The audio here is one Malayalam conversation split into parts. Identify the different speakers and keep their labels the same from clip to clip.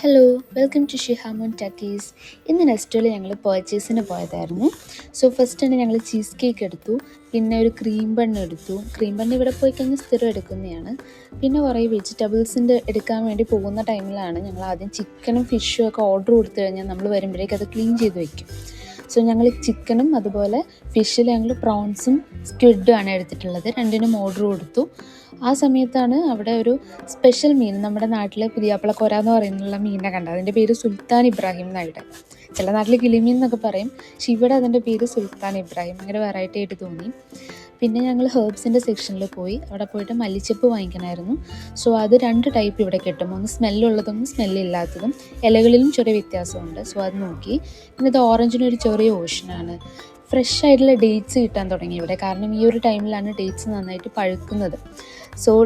Speaker 1: Hello, welcome to Shihamon talkies. ഇന്ന് നെസ്റ്റോയിൽ ഞങ്ങൾ പർച്ചേസിന് പോയതായിരുന്നു. ഫസ്റ്റ് തന്നെ ഞങ്ങൾ ചീസ് കേക്ക് എടുത്തു, പിന്നെ ഒരു ക്രീം ബണ്ണ് എടുത്തു. ക്രീം ബണ്ണ് ഇവിടെ പോയി കഴിഞ്ഞാൽ സ്ഥിരം എടുക്കുന്നതാണ്. പിന്നെ കുറേ വെജിറ്റബിൾസിൻ്റെ എടുക്കാൻ വേണ്ടി പോകുന്ന ടൈമിലാണ് ഞങ്ങൾ ആദ്യം ചിക്കനും ഫിഷും ഒക്കെ ഓർഡർ കൊടുത്തു കഴിഞ്ഞാൽ നമ്മൾ വരുമ്പോഴേക്കും അത് ക്ലീൻ ചെയ്ത് വയ്ക്കും. ഞങ്ങൾ ചിക്കനും അതുപോലെ ഫിഷിൽ ഞങ്ങൾ പ്രോൺസും സ്ക്വിഡും ആണ് എടുത്തിട്ടുള്ളത്. രണ്ടിനും ഓർഡർ കൊടുത്തു. ആ സമയത്താണ് അവിടെ ഒരു സ്പെഷ്യൽ മീൻ, നമ്മുടെ നാട്ടിൽ പുതിയാപ്പിളക്കോര എന്ന് പറയുന്നുള്ള മീനിനെ കണ്ടത്. അതിൻ്റെ പേര് സുൽത്താൻ ഇബ്രാഹിം എന്നായിട്ട്. ചില നാട്ടിൽ കിളിമീൻ എന്നൊക്കെ പറയും, പക്ഷെ ഇവിടെ അതിൻ്റെ പേര് സുൽത്താൻ ഇബ്രാഹിം. ഭയങ്കര വെറൈറ്റി ആയിട്ട് തോന്നി. പിന്നെ ഞങ്ങൾ ഹെർബ്സിൻ്റെ സെക്ഷനിൽ പോയി. അവിടെ പോയിട്ട് മല്ലിച്ചപ്പ് വാങ്ങിക്കണമായിരുന്നു. അത് 2 ടൈപ്പ് ഇവിടെ കിട്ടും, ഒന്ന് സ്മെല്ലുള്ളതും സ്മെല്ലില്ലാത്തതും. ഇലകളിലും ചെറിയ വ്യത്യാസമുണ്ട്. അത് നോക്കി. പിന്നെ ഇത് ഓറഞ്ചിനൊരു ചെറിയ ഓഷനാണ്. ഫ്രഷ് ആയിട്ടുള്ള ഡേറ്റ്സ് കിട്ടാൻ തുടങ്ങി ഇവിടെ, കാരണം ഈ ഒരു ടൈമിലാണ് ഡേറ്റ്സ് നന്നായിട്ട് പഴുക്കുന്നത്.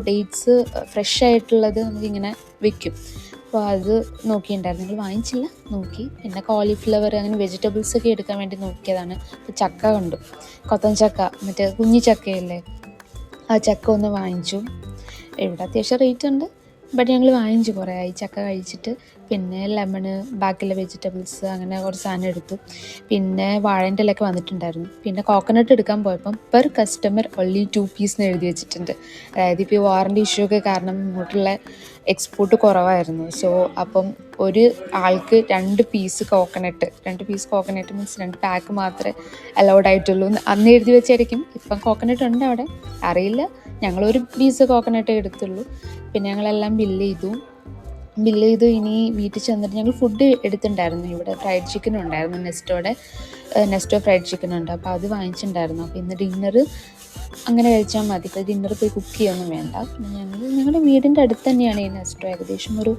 Speaker 1: ഡേറ്റ്സ് ഫ്രഷ് ആയിട്ടുള്ളത് നമുക്കിങ്ങനെ വെക്കും. അത് നോക്കിയിട്ടുണ്ടായിരുന്നു. നിങ്ങൾ വാങ്ങിച്ചില്ല, നോക്കി. പിന്നെ കോളിഫ്ലവർ, അങ്ങനെ വെജിറ്റബിൾസൊക്കെ എടുക്കാൻ വേണ്ടി നോക്കിയതാണ്. ചക്ക കണ്ടു, കൊത്തൻ ചക്ക, മറ്റേ കുഞ്ഞി ചക്കയല്ലേ, ആ ചക്ക ഒന്ന് വാങ്ങിച്ചു. ഇവിടെ അത്യാവശ്യം റേറ്റ് ഉണ്ട്, ബട്ട് ഞങ്ങൾ വാങ്ങിച്ചു. കുറേ ആയി ചക്ക കഴിച്ചിട്ട്. പിന്നെ ലെമണ്, ബാക്കിയുള്ള വെജിറ്റബിൾസ്, അങ്ങനെ കുറച്ച് സാധനം എടുത്തു. പിന്നെ വാഴൻ്റെ ഇലയൊക്കെ വന്നിട്ടുണ്ടായിരുന്നു. പിന്നെ കോക്കനട്ട് എടുക്കാൻ പോയപ്പം പെർ കസ്റ്റമർ only 2 പീസ് എന്ന് എഴുതി വെച്ചിട്ടുണ്ട്. അതായത് ഇപ്പോൾ ഈ വാറണ്ടി ഇഷ്യൂ ഒക്കെ കാരണം ഇങ്ങോട്ടുള്ള എക്സ്പോർട്ട് കുറവായിരുന്നു. അപ്പം ഒരു ആൾക്ക് 2 പീസ് കോക്കനട്ട് മീൻസ് 2 പാക്ക് മാത്രമേ അലൗഡ് ആയിട്ടുള്ളൂ. അന്ന് എഴുതി വെച്ചായിരിക്കും. ഇപ്പം കോക്കനട്ട് ഉണ്ട് അവിടെ, അറിയില്ല. ഞങ്ങളൊരു പീസ് കോക്കനട്ട് എടുത്തുള്ളൂ. പിന്നെ ഞങ്ങളെല്ലാം ബില്ല് ചെയ്തു. ഇനി വീട്ടിൽ ചെന്നിട്ട് ഞങ്ങൾ ഫുഡ് എടുത്തിട്ടുണ്ടായിരുന്നു. ഇവിടെ ഫ്രൈഡ് ചിക്കനും ഉണ്ടായിരുന്നു, നെസ്റ്റോ ഫ്രൈഡ് ചിക്കനുണ്ട്. അപ്പോൾ അത് വാങ്ങിച്ചിട്ടുണ്ടായിരുന്നു. അപ്പോൾ ഇന്ന് ഡിന്നർ അങ്ങനെ കഴിച്ചാൽ മതി. ഇപ്പോൾ ഡിന്നർ പോയി കുക്ക് ചെയ്യൊന്നും വേണ്ട. പിന്നെ ഞങ്ങളുടെ വീടിൻ്റെ അടുത്ത് തന്നെയാണ് ഈ നെസ്റ്റോ. ഏകദേശം ഒരു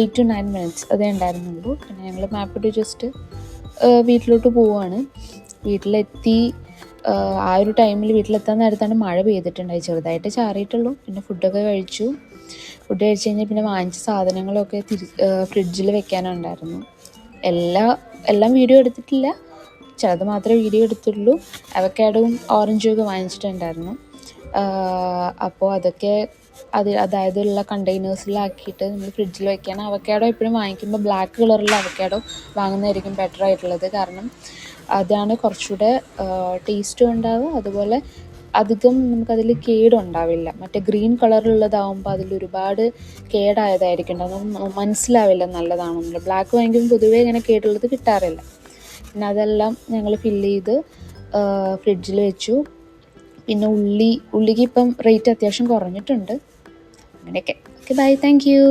Speaker 1: 8 to 9 minutes അതേ ഉണ്ടായിരുന്നുള്ളൂ. പിന്നെ ഞങ്ങൾ മാപ്പിട്ട് ജസ്റ്റ് വീട്ടിലോട്ട് പോവുകയാണ്. വീട്ടിലെത്തി. ആ ഒരു ടൈമിൽ വീട്ടിലെത്താൻ നേരത്താണ് മഴ പെയ്തിട്ടുണ്ടായി, ചെറുതായിട്ട് ചാറിയിട്ടുള്ളൂ. പിന്നെ ഫുഡൊക്കെ കഴിച്ചു കഴിഞ്ഞാൽ പിന്നെ വാങ്ങിച്ച സാധനങ്ങളൊക്കെ ഫ്രിഡ്ജിൽ വെക്കാനുണ്ടായിരുന്നു. എല്ലാം വീഡിയോ എടുത്തിട്ടില്ല, ചിലത് മാത്രമേ വീഡിയോ എടുത്തുള്ളൂ. അവക്കാഡോയും ഓറഞ്ചും ഒക്കെ വാങ്ങിച്ചിട്ടുണ്ടായിരുന്നു. അപ്പോൾ അതൊക്കെ അതായത് ഉള്ള കണ്ടെയ്നേഴ്സിലാക്കിയിട്ട് നമ്മൾ ഫ്രിഡ്ജിൽ വെക്കാൻ. അവക്കാഡോ എപ്പോഴും വാങ്ങിക്കുമ്പോൾ ബ്ലാക്ക് കളറുള്ള അവക്കാഡോ വാങ്ങുന്നതായിരിക്കും ബെറ്റർ ആയിട്ടുള്ളത്, കാരണം അതാണ് കുറച്ചുകൂടെ ടേസ്റ്റും ഉണ്ടാവുക. അതുപോലെ അധികം നമുക്കതിൽ കേടുണ്ടാവില്ല. മറ്റേ ഗ്രീൻ കളറുള്ളതാവുമ്പോൾ അതിലൊരുപാട് കേടായതായിരിക്കും, അതൊന്നും മനസ്സിലാവില്ല നല്ലതാണെന്നില്ല. ബ്ലാക്ക് വാങ്ങിക്കുമ്പോൾ പൊതുവേ ഇങ്ങനെ കേടുള്ളത് കിട്ടാറില്ല. പിന്നെ അതെല്ലാം ഞങ്ങൾ ഫില്ല് ചെയ്ത് ഫ്രിഡ്ജിൽ വെച്ചു. പിന്നെ ഉള്ളിക്ക് ഇപ്പം റേറ്റ് അത്യാവശ്യം കുറഞ്ഞിട്ടുണ്ട്. അങ്ങനെയൊക്കെ. Okay, bye, thank U.